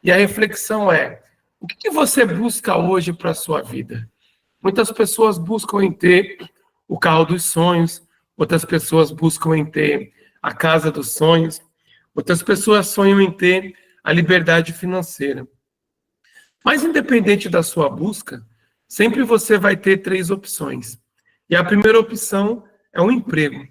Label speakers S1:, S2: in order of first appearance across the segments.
S1: E a reflexão é: o que você busca hoje para a sua vida? Muitas pessoas buscam em ter o carro dos sonhos, outras pessoas buscam em ter a casa dos sonhos, outras pessoas sonham em ter a liberdade financeira. Mas independente da sua busca, sempre você vai ter três opções. E a primeira opção é um emprego,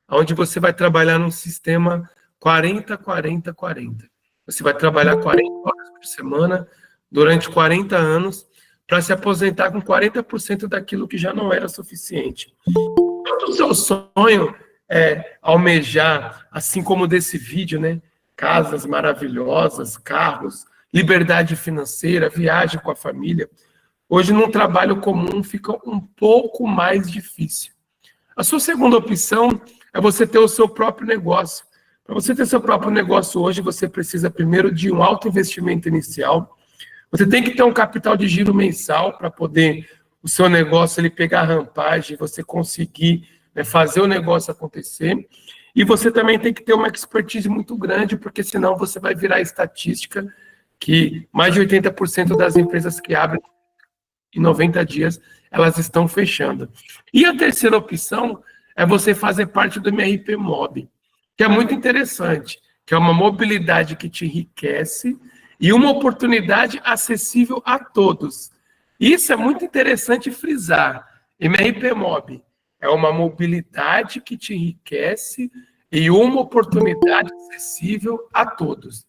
S1: onde você vai trabalhar num sistema 40-40-40. Você vai trabalhar 40 horas por semana durante 40 anos para se aposentar com 40% daquilo que já não era suficiente. O seu sonho é almejar, assim como desse vídeo, né? Casas maravilhosas, carros, liberdade financeira, viagem com a família. Hoje, num trabalho comum, fica um pouco mais difícil. A sua segunda opção é você ter o seu próprio negócio. Para você ter seu próprio negócio hoje, você precisa primeiro de um alto investimento inicial. Você tem que ter um capital de giro mensal para poder o seu negócio ele pegar a rampagem, você conseguir, né, fazer o negócio acontecer. E você também tem que ter uma expertise muito grande, porque senão você vai virar estatística que mais de 80% das empresas que abrem em 90 dias, elas estão fechando. E a terceira opção é você fazer parte do MRP Mob, que é muito interessante, que é uma mobilidade que te enriquece e uma oportunidade acessível a todos. Isso é muito interessante frisar. MRP Mob é uma mobilidade que te enriquece e uma oportunidade acessível a todos.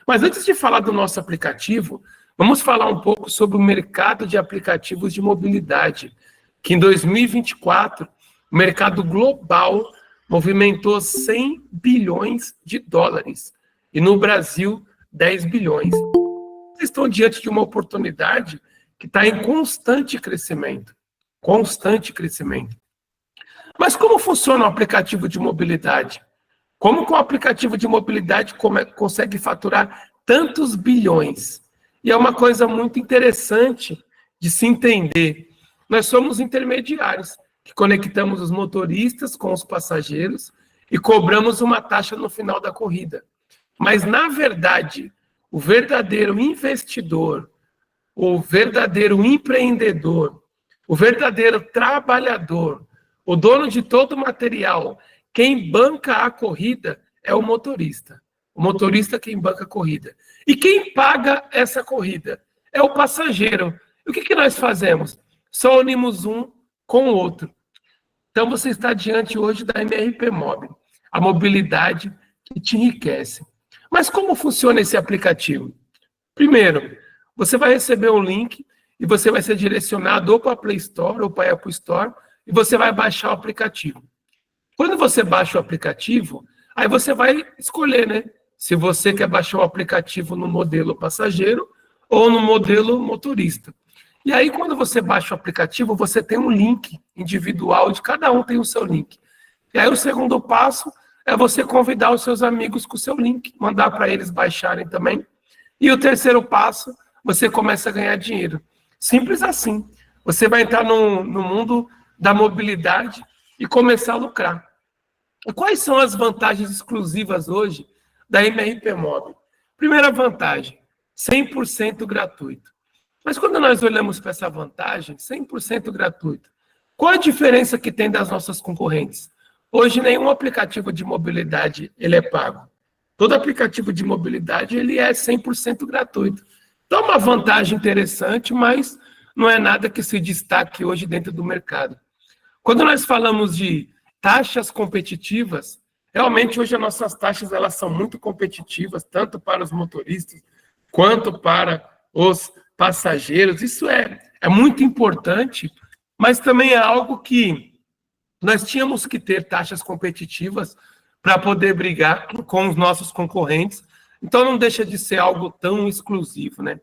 S1: Mas antes de falar do nosso aplicativo, vamos falar um pouco sobre o mercado de aplicativos de mobilidade, que em 2024, o mercado global movimentou 100 bilhões de dólares e no Brasil, 10 bilhões. Vocês estão diante de uma oportunidade que está em constante crescimento. Constante crescimento. Mas como funciona o aplicativo de mobilidade? Como que o aplicativo de mobilidade consegue faturar tantos bilhões? E é uma coisa muito interessante de se entender. Nós somos intermediários, que conectamos os motoristas com os passageiros e cobramos uma taxa no final da corrida. Mas, na verdade, o verdadeiro investidor, o verdadeiro empreendedor, o verdadeiro trabalhador, o dono de todo o material, quem banca a corrida é o motorista. O motorista quem banca a corrida. E quem paga essa corrida é o passageiro. E o que nós fazemos? Só unimos um com o outro. Então você está diante hoje da MRP Mob, a mobilidade que te enriquece. Mas como funciona esse aplicativo? Primeiro, você vai receber um link e você vai ser direcionado ou para a Play Store ou para a Apple Store e você vai baixar o aplicativo. Quando você baixa o aplicativo, aí você vai escolher, né? Se você quer baixar o aplicativo no modelo passageiro ou no modelo motorista. E aí, quando você baixa o aplicativo, você tem um link individual, de cada um tem o seu link. E aí, o segundo passo é você convidar os seus amigos com o seu link, mandar para eles baixarem também. E o terceiro passo, você começa a ganhar dinheiro. Simples assim. Você vai entrar no mundo da mobilidade e começar a lucrar. E quais são as vantagens exclusivas hoje da MRP Mob? Primeira vantagem, 100% gratuito. Mas quando nós olhamos para essa vantagem, 100% gratuito, qual a diferença que tem das nossas concorrentes? Hoje, nenhum aplicativo de mobilidade ele é pago. Todo aplicativo de mobilidade ele é 100% gratuito. Então, é uma vantagem interessante, mas não é nada que se destaque hoje dentro do mercado. Quando nós falamos de taxas competitivas, realmente hoje as nossas taxas elas são muito competitivas, tanto para os motoristas quanto para os passageiros. Isso é muito importante, mas também é algo que nós tínhamos que ter taxas competitivas para poder brigar com os nossos concorrentes. Então não deixa de ser algo tão exclusivo, né?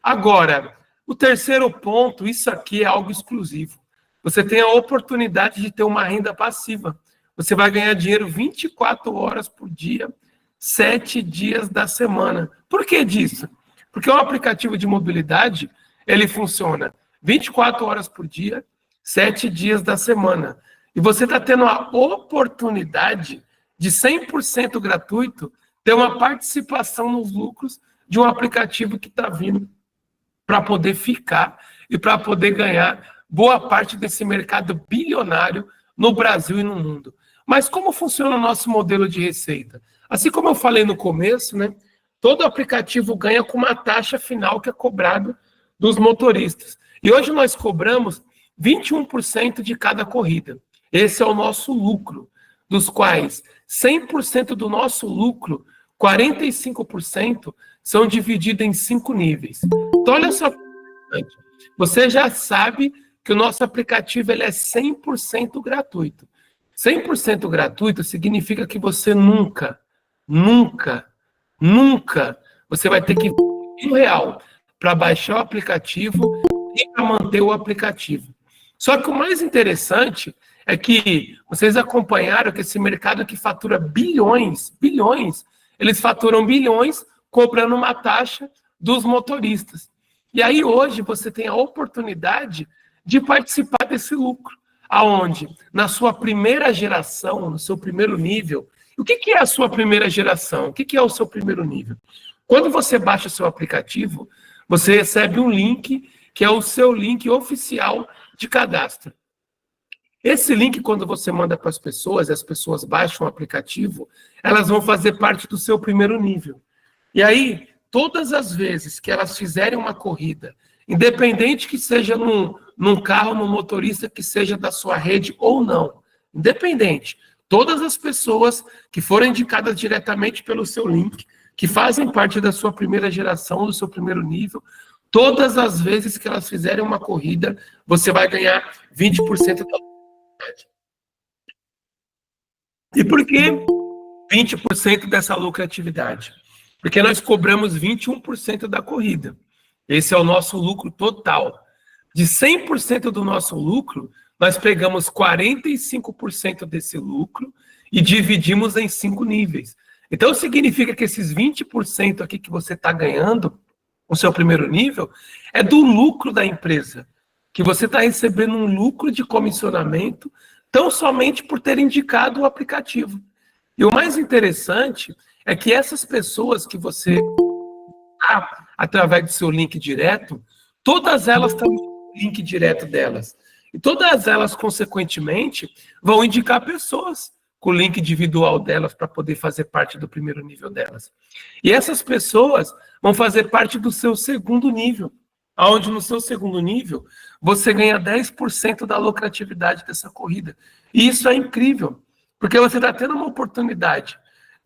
S1: Agora, o terceiro ponto, isso aqui é algo exclusivo. Você tem a oportunidade de ter uma renda passiva. Você vai ganhar dinheiro 24 horas por dia, 7 dias da semana. Por que disso? Porque o aplicativo de mobilidade, ele funciona 24 horas por dia, 7 dias da semana. E você está tendo a oportunidade de 100% gratuito ter uma participação nos lucros de um aplicativo que está vindo para poder ficar e para poder ganhar boa parte desse mercado bilionário no Brasil e no mundo. Mas como funciona o nosso modelo de receita? Assim como eu falei no começo, né, todo aplicativo ganha com uma taxa final que é cobrado dos motoristas. E hoje nós cobramos 21% de cada corrida. Esse é o nosso lucro, dos quais 100% do nosso lucro, 45%, são divididos em 5 níveis. Então, olha só, você já sabe que o nosso aplicativo ele é 100% gratuito. 100% gratuito significa que você nunca você vai ter que R$ 1 para baixar o aplicativo e para manter o aplicativo. Só que o mais interessante é que vocês acompanharam que esse mercado que fatura bilhões, eles faturam bilhões cobrando uma taxa dos motoristas. E aí hoje você tem a oportunidade de participar desse lucro. Aonde? Na sua primeira geração, no seu primeiro nível. O que é a sua primeira geração? O que é o seu primeiro nível? Quando você baixa o seu aplicativo, você recebe um link, que é o seu link oficial de cadastro. Esse link, quando você manda para as pessoas, e as pessoas baixam o aplicativo, elas vão fazer parte do seu primeiro nível. E aí, todas as vezes que elas fizerem uma corrida, independente que seja num carro, num motorista que seja da sua rede ou não, independente, todas as pessoas que forem indicadas diretamente pelo seu link, que fazem parte da sua primeira geração, do seu primeiro nível, todas as vezes que elas fizerem uma corrida, você vai ganhar 20% da lucratividade. E por que 20% dessa lucratividade? Porque nós cobramos 21% da corrida. Esse é o nosso lucro total. De 100% do nosso lucro, nós pegamos 45% desse lucro e dividimos em 5 níveis. Então, significa que esses 20% aqui que você está ganhando, o seu primeiro nível, é do lucro da empresa, que você está recebendo um lucro de comissionamento tão somente por ter indicado o aplicativo. E o mais interessante é que essas pessoas que você através do seu link direto, todas elas têm o link direto delas. E todas elas, consequentemente, vão indicar pessoas com o link individual delas para poder fazer parte do primeiro nível delas. E essas pessoas vão fazer parte do seu segundo nível, onde no seu segundo nível você ganha 10% da lucratividade dessa corrida. E isso é incrível, porque você está tendo uma oportunidade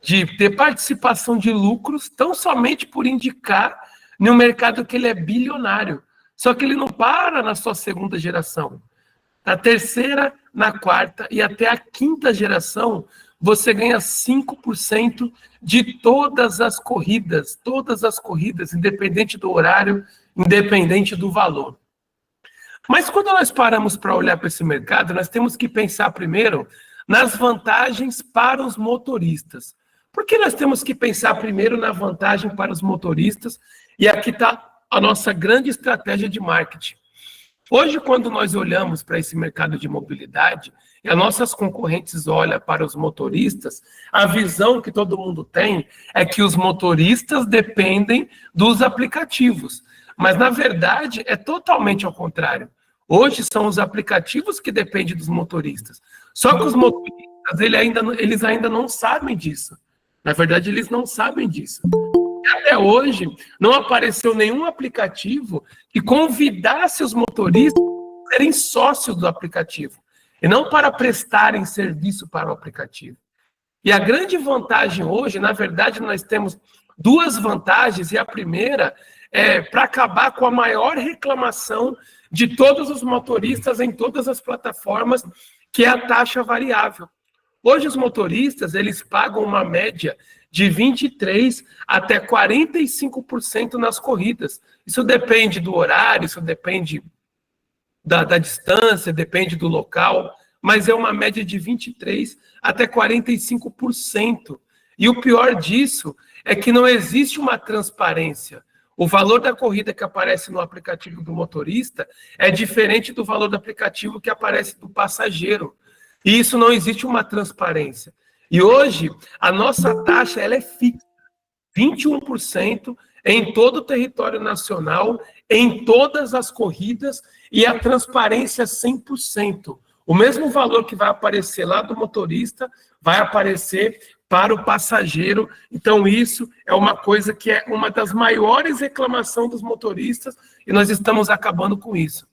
S1: de ter participação de lucros tão somente por indicar num mercado que ele é bilionário. Só que ele não para na sua segunda geração. Na terceira, na quarta e até a quinta geração, você ganha 5% de todas as corridas, independente do horário, independente do valor. Mas quando nós paramos para olhar para esse mercado, nós temos que pensar primeiro nas vantagens para os motoristas. Por que nós temos que pensar primeiro na vantagem para os motoristas? E aqui está a nossa grande estratégia de marketing. Hoje, quando nós olhamos para esse mercado de mobilidade, e as nossas concorrentes olham para os motoristas, a visão que todo mundo tem é que os motoristas dependem dos aplicativos. Mas, na verdade, é totalmente ao contrário. Hoje são os aplicativos que dependem dos motoristas. Só que os motoristas, eles ainda não sabem disso. Na verdade, eles não sabem disso. Até hoje, não apareceu nenhum aplicativo que convidasse os motoristas a serem sócios do aplicativo, e não para prestarem serviço para o aplicativo. E a grande vantagem hoje, na verdade, nós temos duas vantagens, e a primeira é para acabar com a maior reclamação de todos os motoristas em todas as plataformas, que é a taxa variável. Hoje os motoristas, eles pagam uma média de 23% até 45% nas corridas. Isso depende do horário, isso depende da distância, depende do local, mas é uma média de 23% até 45%. E o pior disso é que não existe uma transparência. O valor da corrida que aparece no aplicativo do motorista é diferente do valor do aplicativo que aparece do passageiro. E isso não existe uma transparência. E hoje, a nossa taxa ela é fixa. 21% em todo o território nacional, em todas as corridas, e a transparência 100%. O mesmo valor que vai aparecer lá do motorista vai aparecer para o passageiro. Então, isso é uma coisa que é uma das maiores reclamações dos motoristas, e nós estamos acabando com isso.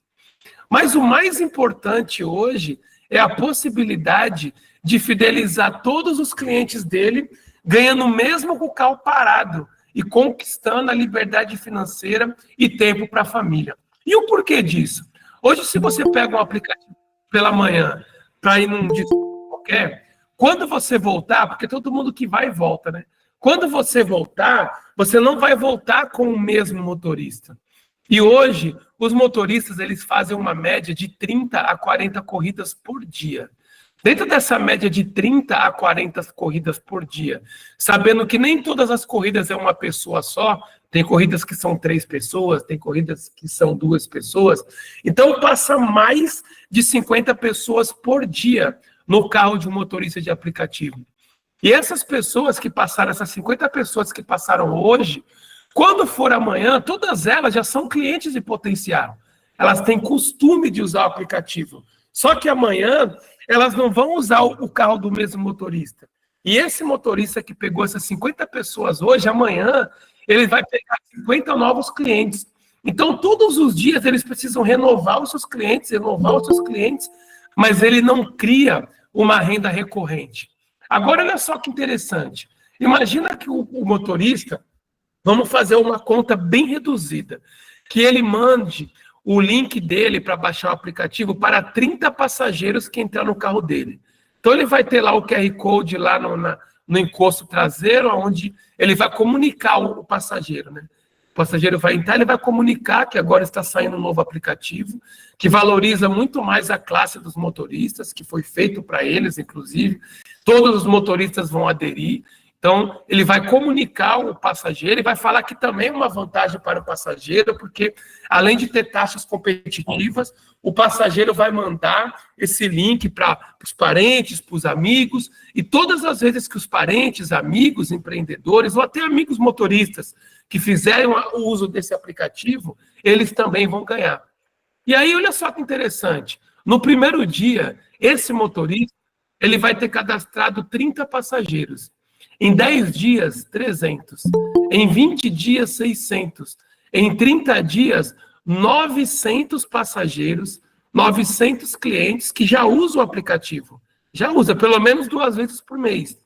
S1: Mas o mais importante hoje é a possibilidade de fidelizar todos os clientes dele, ganhando mesmo com o carro parado e conquistando a liberdade financeira e tempo para a família. E o porquê disso? Hoje, se você pega um aplicativo pela manhã para ir num dia qualquer, quando você voltar, porque todo mundo que vai volta, né? Quando você voltar, você não vai voltar com o mesmo motorista. E hoje, os motoristas, eles fazem uma média de 30 a 40 corridas por dia. Dentro dessa média de 30 a 40 corridas por dia, sabendo que nem todas as corridas é uma pessoa só, tem corridas que são 3 pessoas, tem corridas que são 2 pessoas, então passa mais de 50 pessoas por dia no carro de um motorista de aplicativo. E essas pessoas que passaram, essas 50 pessoas que passaram hoje, quando for amanhã, todas elas já são clientes de potencial. Elas têm costume de usar o aplicativo. Só que amanhã, elas não vão usar o carro do mesmo motorista. E esse motorista que pegou essas 50 pessoas hoje, amanhã, ele vai pegar 50 novos clientes. Então, todos os dias, eles precisam renovar os seus clientes, mas ele não cria uma renda recorrente. Agora, olha só que interessante. Imagina que o motorista, vamos fazer uma conta bem reduzida, que ele mande o link dele para baixar o aplicativo para 30 passageiros que entrar no carro dele. Então, ele vai ter lá o QR Code lá no encosto traseiro, onde ele vai comunicar o passageiro, né? O passageiro vai entrar, ele vai comunicar que agora está saindo um novo aplicativo, que valoriza muito mais a classe dos motoristas, que foi feito para eles, inclusive. Todos os motoristas vão aderir. Então, ele vai comunicar o passageiro e vai falar que também é uma vantagem para o passageiro, porque, além de ter taxas competitivas, o passageiro vai mandar esse link para os parentes, para os amigos, e todas as vezes que os parentes, amigos, empreendedores, ou até amigos motoristas que fizerem o uso desse aplicativo, eles também vão ganhar. E aí, olha só que interessante. No primeiro dia, esse motorista ele vai ter cadastrado 30 passageiros. Em 10 dias, 300. Em 20 dias, 600. Em 30 dias, 900 passageiros, 900 clientes que já usam o aplicativo. Já usa, pelo menos 2 vezes por mês.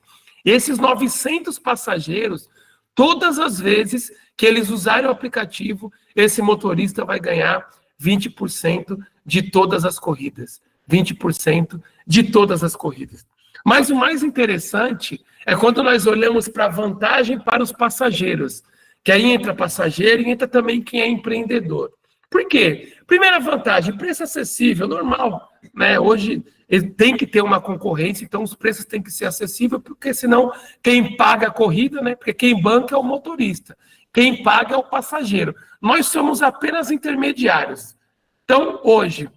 S1: E esses 900 passageiros, todas as vezes que eles usarem o aplicativo, esse motorista vai ganhar 20% de todas as corridas. 20% de todas as corridas. Mas o mais interessante é quando nós olhamos para a vantagem para os passageiros, que aí entra passageiro e entra também quem é empreendedor. Por quê? Primeira vantagem, preço acessível, normal, né? Hoje tem que ter uma concorrência, então os preços têm que ser acessíveis, porque senão quem paga a corrida, né? Porque quem banca é o motorista, quem paga é o passageiro. Nós somos apenas intermediários. Então, hoje,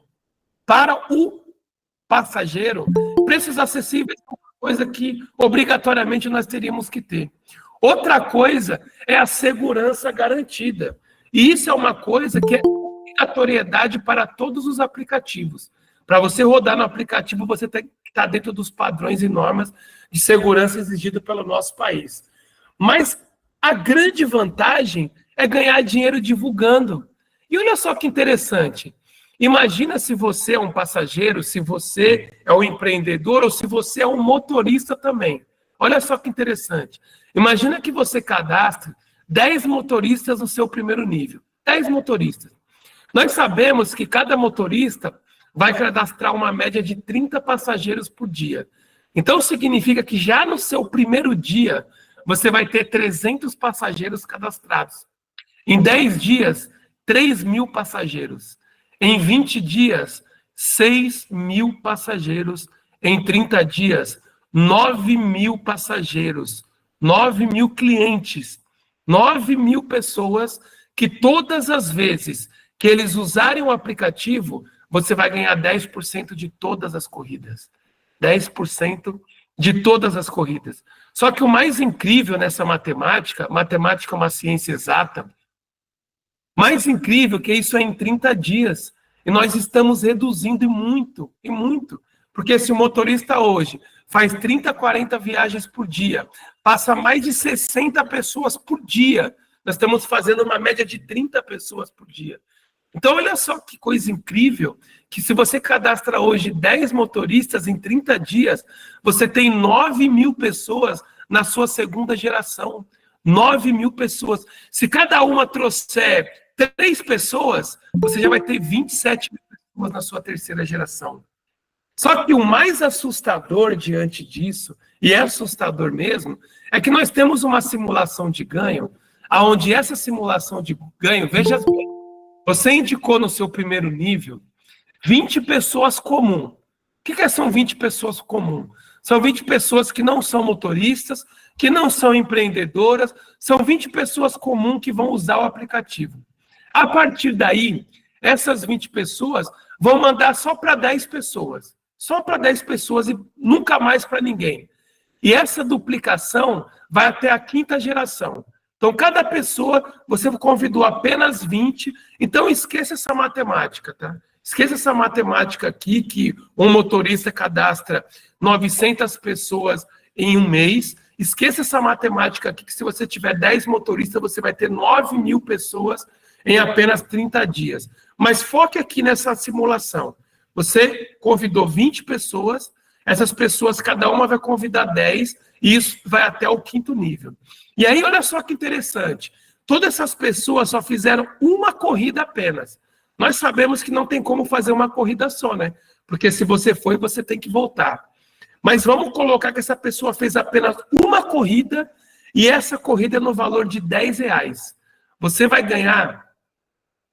S1: para o passageiro, preços acessíveis é uma coisa que obrigatoriamente nós teríamos que ter. Outra coisa é a segurança garantida. E isso é uma coisa que é obrigatoriedade para todos os aplicativos. Para você rodar no aplicativo, você tem que estar dentro dos padrões e normas de segurança exigidos pelo nosso país. Mas a grande vantagem é ganhar dinheiro divulgando. E olha só que interessante. Imagina se você é um passageiro, se você é um empreendedor ou se você é um motorista também. Olha só que interessante. Imagina que você cadastre 10 motoristas no seu primeiro nível. 10 motoristas. Nós sabemos que cada motorista vai cadastrar uma média de 30 passageiros por dia. Então, significa que já no seu primeiro dia, você vai ter 300 passageiros cadastrados. Em 10 dias, 3.000 passageiros. Em 20 dias, 6.000 passageiros. Em 30 dias, 9.000 passageiros. 9.000 clientes. 9.000 pessoas que todas as vezes que eles usarem o aplicativo, você vai ganhar 10% de todas as corridas. 10% de todas as corridas. Só que o mais incrível nessa matemática é uma ciência exata, mais incrível que isso é em 30 dias. E nós estamos reduzindo e muito. Porque se o motorista hoje faz 30, 40 viagens por dia, passa mais de 60 pessoas por dia, nós estamos fazendo uma média de 30 pessoas por dia. Então, olha só que coisa incrível, que se você cadastra hoje 10 motoristas em 30 dias, você tem 9.000 pessoas na sua segunda geração. 9.000 pessoas. Se cada uma trouxer 3 pessoas, você já vai ter 27.000 pessoas na sua terceira geração. Só que o mais assustador diante disso, e é assustador mesmo, é que nós temos uma simulação de ganho, onde essa simulação de ganho, veja bem, você indicou no seu primeiro nível 20 pessoas comum. O que são 20 pessoas comum? São 20 pessoas que não são motoristas, que não são empreendedoras, são 20 pessoas comum que vão usar o aplicativo. A partir daí, essas 20 pessoas vão mandar só para 10 pessoas. Só para 10 pessoas e nunca mais para ninguém. E essa duplicação vai até a 5ª geração. Então, cada pessoa, você convidou apenas 20, então esqueça essa matemática, tá? Esqueça essa matemática aqui, que um motorista cadastra 900 pessoas em um mês. Esqueça essa matemática aqui, que se você tiver 10 motoristas, você vai ter 9.000 pessoas em apenas 30 dias. Mas foque aqui nessa simulação. Você convidou 20 pessoas, essas pessoas, cada uma vai convidar 10, e isso vai até o 5º nível. E aí, olha só que interessante. Todas essas pessoas só fizeram uma corrida apenas. Nós sabemos que não tem como fazer uma corrida só, né? Porque se você foi, você tem que voltar. Mas vamos colocar que essa pessoa fez apenas uma corrida, e essa corrida é no valor de R$10. Você vai ganhar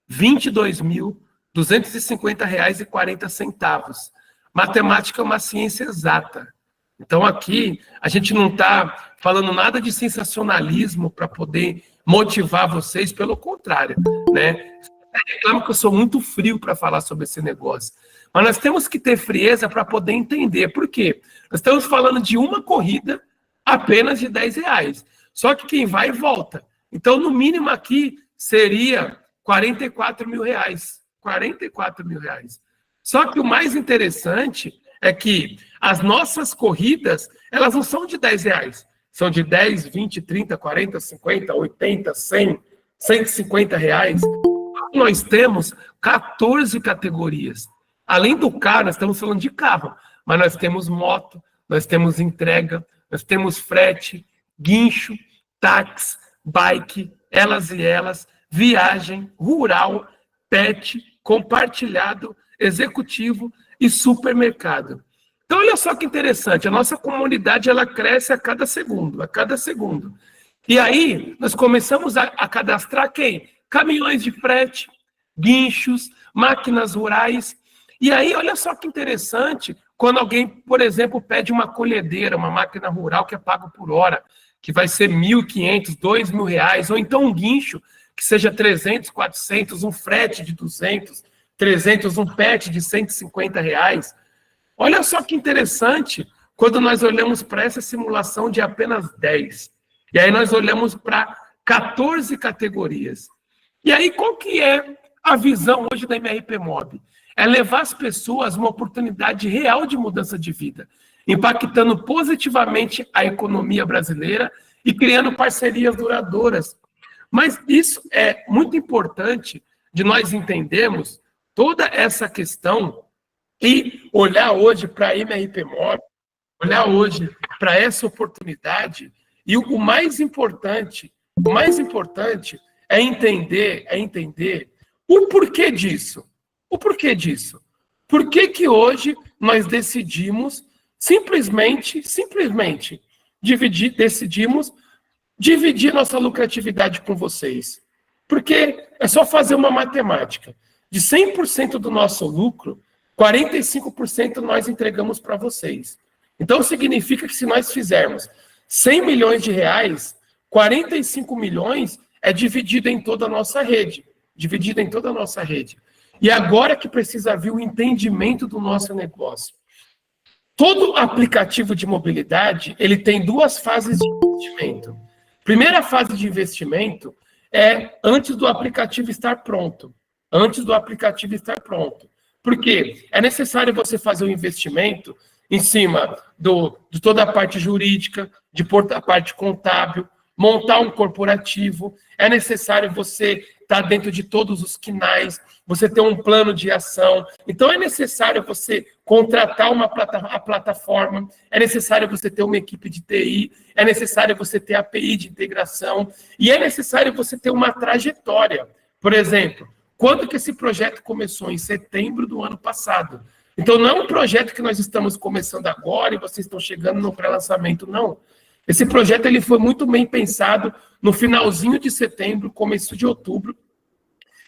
S1: R$22.250,40. Matemática é uma ciência exata. Então, aqui, a gente não está falando nada de sensacionalismo para poder motivar vocês, pelo contrário, né? Eu reclamo que eu sou muito frio para falar sobre esse negócio. Mas nós temos que ter frieza para poder entender. Por quê? Nós estamos falando de uma corrida apenas de R$10. Só que quem vai, volta. Então, no mínimo aqui, seria R$44 mil. R$44 mil. Só que o mais interessante é que as nossas corridas, elas não são de R$10. São de 10, 20, 30, 40, 50, 80, 100, R$150. Nós temos 14 categorias. Além do carro, nós estamos falando de carro, mas nós temos moto, nós temos entrega, nós temos frete, guincho, táxi, bike, elas e elas, viagem, rural, pet, compartilhado, executivo e supermercado. Então, olha só que interessante, a nossa comunidade ela cresce a cada segundo. E aí, nós começamos a cadastrar quem? Caminhões de frete, guinchos, máquinas rurais. E aí, olha só que interessante, quando alguém, por exemplo, pede uma colhedeira, uma máquina rural que é pago por hora, que vai ser R$1.500, R$2.000, ou então um guincho, que seja 300, 400, um frete de 200, 300, um pet de R$150. Olha só que interessante, quando nós olhamos para essa simulação de apenas 10. E aí nós olhamos para 14 categorias. E aí, qual que é a visão hoje da MRP Mob? É levar as pessoas uma oportunidade real de mudança de vida, impactando positivamente a economia brasileira e criando parcerias duradouras. Mas isso é muito importante de nós entendermos toda essa questão e olhar hoje para a MRP Mob, olhar hoje para essa oportunidade. E o mais importante é entender o porquê disso. O porquê disso? Por que que hoje nós decidimos simplesmente decidimos dividir nossa lucratividade com vocês? Porque é só fazer uma matemática. De 100% do nosso lucro, 45% nós entregamos para vocês. Então, significa que se nós fizermos R$100 milhões, 45 milhões é dividido em toda a nossa rede. E agora que precisa vir o entendimento do nosso negócio. Todo aplicativo de mobilidade, ele tem duas fases de investimento. Primeira fase de investimento é antes do aplicativo estar pronto. Antes do aplicativo estar pronto. Por quê? É necessário você fazer um investimento em cima de toda a parte jurídica, de a parte contábil, montar um corporativo. É necessário você estar dentro de todos os quinais, você ter um plano de ação. Então, é necessário você contratar a plataforma, é necessário você ter uma equipe de TI, é necessário você ter API de integração, e é necessário você ter uma trajetória. Por exemplo, quando que esse projeto começou? Em setembro do ano passado. Então, não é um projeto que nós estamos começando agora e vocês estão chegando no pré-lançamento, não. Esse projeto ele foi muito bem pensado no finalzinho de setembro, começo de outubro.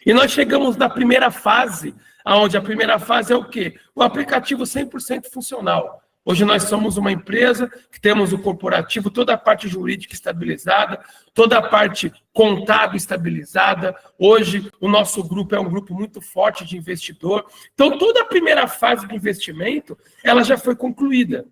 S1: E nós chegamos na primeira fase, onde a primeira fase é o quê? O aplicativo 100% funcional. Hoje nós somos uma empresa que temos o corporativo, toda a parte jurídica estabilizada, toda a parte contábil estabilizada. Hoje o nosso grupo é um grupo muito forte de investidor. Então toda a primeira fase do investimento, ela já foi concluída.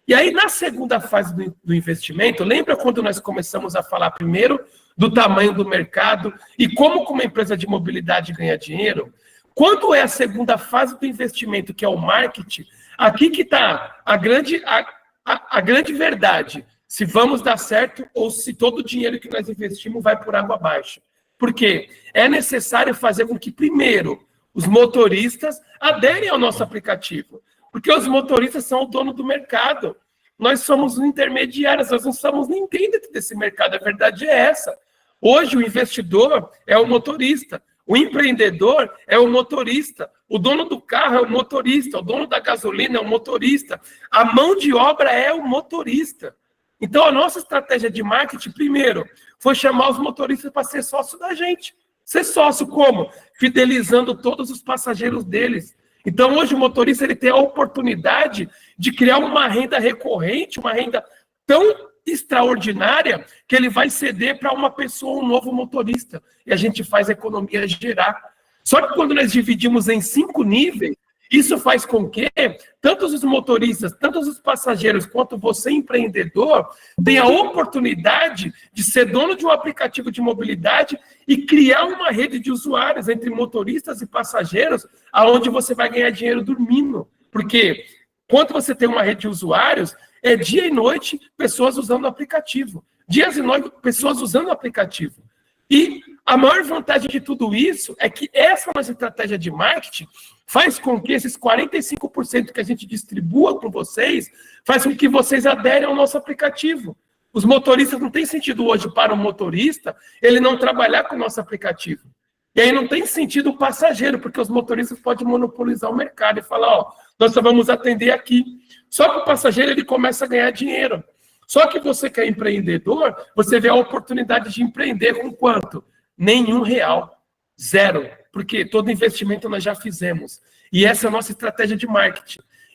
S1: E aí na segunda fase do investimento, lembra quando nós começamos a falar primeiro do tamanho do mercado e como uma empresa de mobilidade ganha dinheiro? Quando é a segunda fase do investimento, que é o marketing, aqui que está a grande verdade, se vamos dar certo ou se todo o dinheiro que nós investimos vai por água abaixo. Por quê? É necessário fazer com que, primeiro, os motoristas aderem ao nosso aplicativo, porque os motoristas são o dono do mercado. Nós somos intermediários, nós não somos ninguém dentro desse mercado, a verdade é essa. Hoje o investidor é o motorista, o empreendedor é o motorista, o dono do carro é o motorista, o dono da gasolina é o motorista, a mão de obra é o motorista. Então a nossa estratégia de marketing, primeiro, foi chamar os motoristas para ser sócio da gente. Ser sócio como? Fidelizando todos os passageiros deles. Então hoje o motorista ele tem a oportunidade de criar uma renda recorrente, uma renda tão extraordinária que ele vai ceder para uma pessoa, um novo motorista. E a gente faz a economia girar. Só que quando nós dividimos em 5 níveis, isso faz com que tanto os motoristas, tanto os passageiros, quanto você, empreendedor, tenha a oportunidade de ser dono de um aplicativo de mobilidade e criar uma rede de usuários entre motoristas e passageiros, aonde você vai ganhar dinheiro dormindo. Porque quando você tem uma rede de usuários, é dia e noite pessoas usando o aplicativo. Dias e noites pessoas usando o aplicativo. E a maior vantagem de tudo isso é que essa nossa estratégia de marketing faz com que esses 45% que a gente distribua para vocês, faz com que vocês aderem ao nosso aplicativo. Os motoristas, não tem sentido hoje para o motorista ele não trabalhar com o nosso aplicativo. E aí não tem sentido o passageiro, porque os motoristas podem monopolizar o mercado e falar, ó, nós só vamos atender aqui. Só que o passageiro ele começa a ganhar dinheiro. Só que você que é empreendedor, você vê a oportunidade de empreender com quanto? Nenhum real. Zero. Porque todo investimento nós já fizemos. E essa é a nossa estratégia de marketing.